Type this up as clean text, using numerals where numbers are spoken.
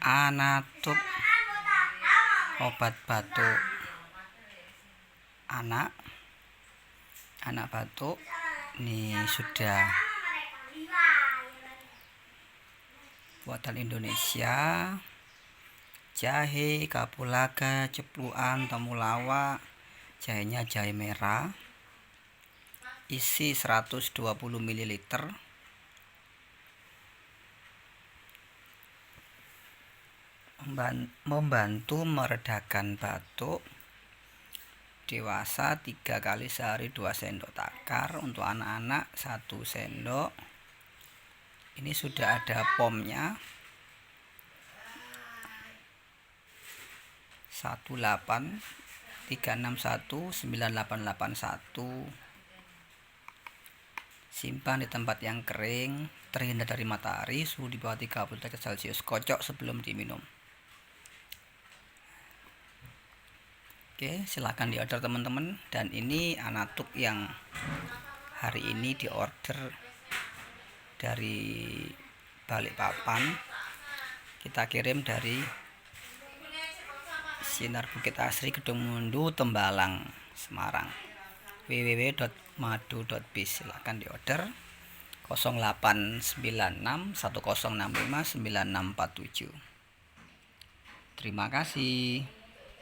Anatup obat batuk anak batuk ini sudah buatan Indonesia. Jahe, kapulaga, ceplukan, temulawak. Jahenya jahe merah, isi 120 ml. Membantu meredakan batuk. Dewasa 3 kali sehari 2 sendok takar, untuk anak-anak 1 sendok. Ini sudah ada pomnya 183619881. Simpan di tempat yang kering, terhindar dari matahari, suhu di bawah 30 derajat Celcius. Kocok sebelum diminum. Oke, silahkan diorder teman-teman. Dan ini Anatup yang hari ini diorder dari Balikpapan. Kita kirim dari Sinar Bukit Asri, Gedung Mundu, Tembalang, Semarang. www.madu.biz. Silahkan diorder 0896 1065 9647. Terima kasih.